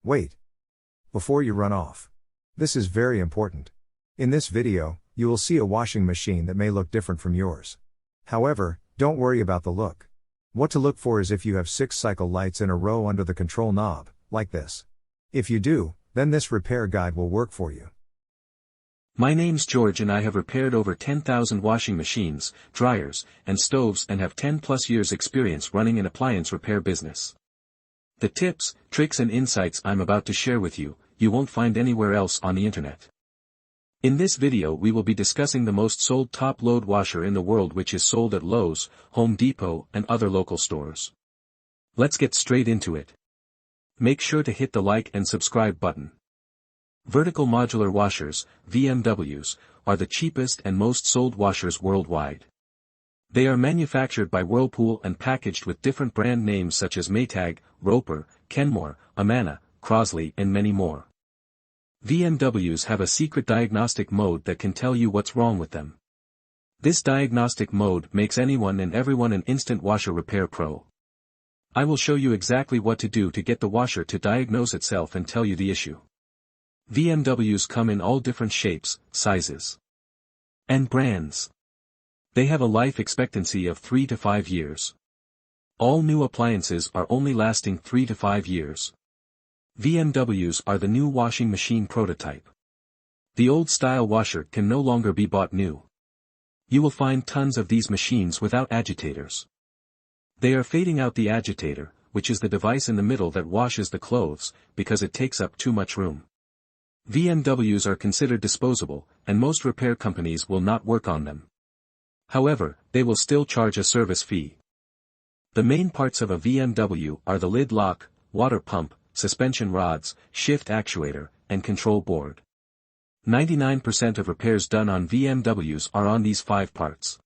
Wait. Before you run off. This is very important. In this video, you will see a washing machine that may look different from yours. However, don't worry about the look. What to look for is if you have 6 cycle lights in a row under the control knob, like this. If you do, then this repair guide will work for you. My name's George and I have repaired over 10,000 washing machines, dryers, and stoves and have 10+ years experience running an appliance repair business. The tips, tricks and insights I'm about to share with you, you won't find anywhere else on the internet. In this video we will be discussing the most sold top-load washer in the world, which is sold at Lowe's, Home Depot and other local stores. Let's get straight into it. Make sure to hit the like and subscribe button. Vertical modular washers, VMWs, are the cheapest and most sold washers worldwide. They are manufactured by Whirlpool and packaged with different brand names such as Maytag, Roper, Kenmore, Amana, Crosley and many more. VMWs have a secret diagnostic mode that can tell you what's wrong with them. This diagnostic mode makes anyone and everyone an instant washer repair pro. I will show you exactly what to do to get the washer to diagnose itself and tell you the issue. VMWs come in all different shapes, sizes, and brands. They have a life expectancy of 3 to 5 years. All new appliances are only lasting 3 to 5 years. VMWs are the new washing machine prototype. The old-style washer can no longer be bought new. You will find tons of these machines without agitators. They are fading out the agitator, which is the device in the middle that washes the clothes, because it takes up too much room. VMWs are considered disposable, and most repair companies will not work on them. However, they will still charge a service fee. The main parts of a VMW are the lid lock, water pump, suspension rods, shift actuator, and control board. 99% of repairs done on VMWs are on these 5 parts.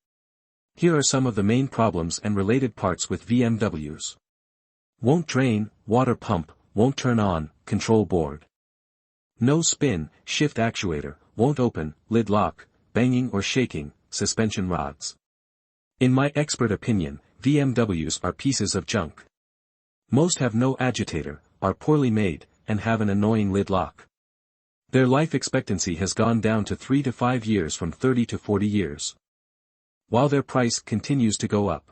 Here are some of the main problems and related parts with VMWs. Won't drain, water pump, won't turn on, control board. No spin, shift actuator, won't open, lid lock, banging or shaking, suspension rods. In my expert opinion, VMWs are pieces of junk. Most have no agitator, are poorly made, and have an annoying lid lock. Their life expectancy has gone down to 3 to 5 years from 30 to 40 years. While their price continues to go up.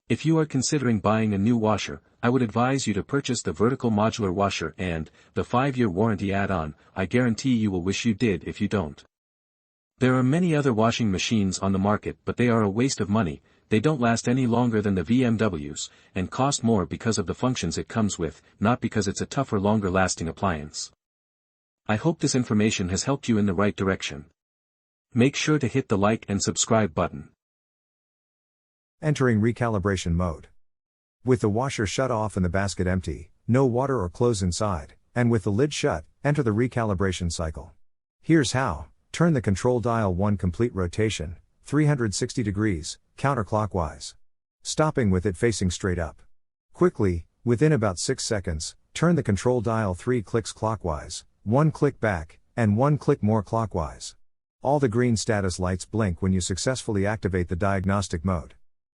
If you are considering buying a new washer, I would advise you to purchase the vertical modular washer and the 5-year warranty add-on. I guarantee you will wish you did if you don't. There are many other washing machines on the market, but they are a waste of money. They don't last any longer than the VMWs, and cost more because of the functions it comes with, not because it's a tougher, longer-lasting appliance. I hope this information has helped you in the right direction. Make sure to hit the like and subscribe button. Entering recalibration mode. With the washer shut off and the basket empty, no water or clothes inside, and with the lid shut, enter the recalibration cycle. Here's how. Turn the control dial 1 complete rotation, 360 degrees, counterclockwise. Stopping with it facing straight up. Quickly, within about 6 seconds, turn the control dial 3 clicks clockwise, 1 click back, and 1 click more clockwise. All the green status lights blink when you successfully activate the diagnostic mode.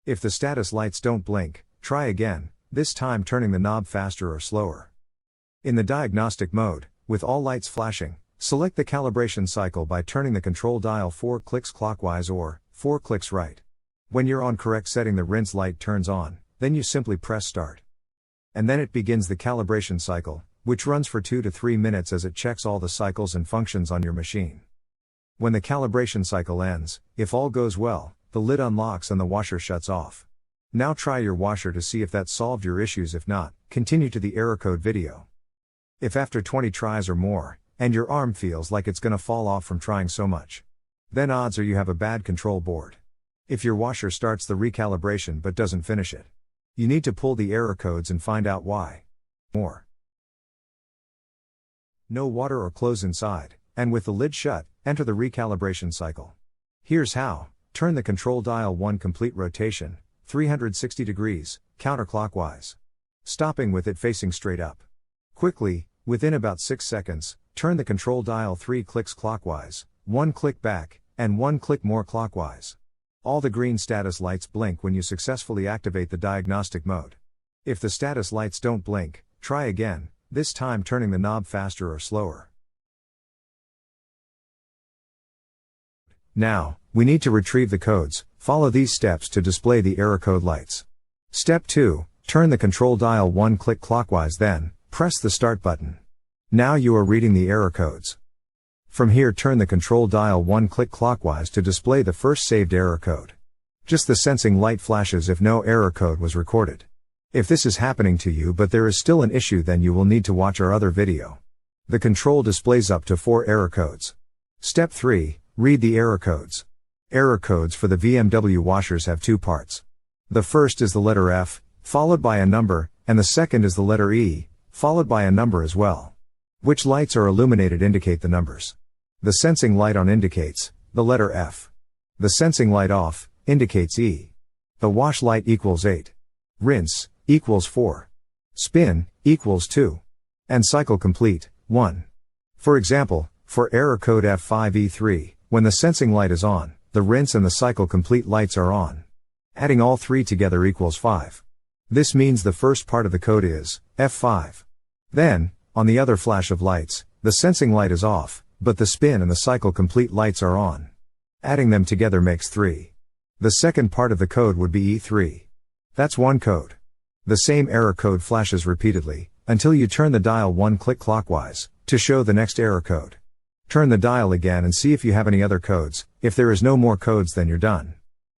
If the status lights don't blink, try again, this time turning the knob faster or slower. In the diagnostic mode, with all lights flashing, select the calibration cycle by turning the control dial 4 clicks clockwise or 4 clicks right. When you're on correct setting, the rinse light turns on, then you simply press start. And then it begins the calibration cycle, which runs for 2 to 3 minutes as it checks all the cycles and functions on your machine. When the calibration cycle ends, if all goes well, the lid unlocks and the washer shuts off. Now try your washer to see if that solved your issues. If not, continue to the error code video. If after 20 tries or more, and your arm feels like it's gonna fall off from trying so much, then odds are you have a bad control board. If your washer starts the recalibration but doesn't finish it, you need to pull the error codes and find out why. More. No water or clothes inside, and with the lid shut, enter the recalibration cycle. Here's how. Turn the control dial 1 complete rotation, 360 degrees, counterclockwise. Stopping with it facing straight up. Quickly, within about 6 seconds, turn the control dial 3 clicks clockwise, 1 click back, and 1 click more clockwise. All the green status lights blink when you successfully activate the diagnostic mode. If the status lights don't blink, try again, this time turning the knob faster or slower. Now, we need to retrieve the codes. Follow these steps to display the error code lights. Step 2, turn the control dial 1 click clockwise, then press the start button. Now you are reading the error codes. From here, turn the control dial 1 click clockwise to display the first saved error code. Just the sensing light flashes if no error code was recorded. If this is happening to you but there is still an issue, then you will need to watch our other video. The control displays up to 4 error codes. Step 3, read the error codes. Error codes for the VMW washers have 2 parts. The first is the letter F, followed by a number, and the second is the letter E, followed by a number as well. Which lights are illuminated indicate the numbers. The sensing light on indicates the letter F. The sensing light off indicates E. The wash light equals 8. Rinse equals 4. Spin equals 2. And cycle complete 1. For example, for error code F5E3, when the sensing light is on, the rinse and the cycle complete lights are on. Adding all 3 together equals 5. This means the first part of the code is F5. Then, on the other flash of lights, the sensing light is off, but the spin and the cycle complete lights are on. Adding them together makes 3. The second part of the code would be E3. That's one code. The same error code flashes repeatedly, until you turn the dial 1 click clockwise, to show the next error code. Turn the dial again and see if you have any other codes. If there is no more codes, then you're done.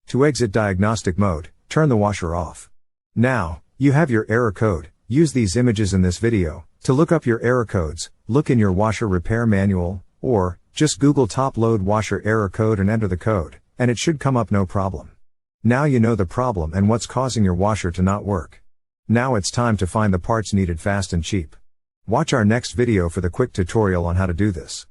To exit diagnostic mode, turn the washer off. Now, you have your error code. Use these images in this video to look up your error codes. Look in your washer repair manual, or just Google top load washer error code and enter the code, and it should come up no problem. Now you know the problem and what's causing your washer to not work. Now it's time to find the parts needed fast and cheap. Watch our next video for the quick tutorial on how to do this.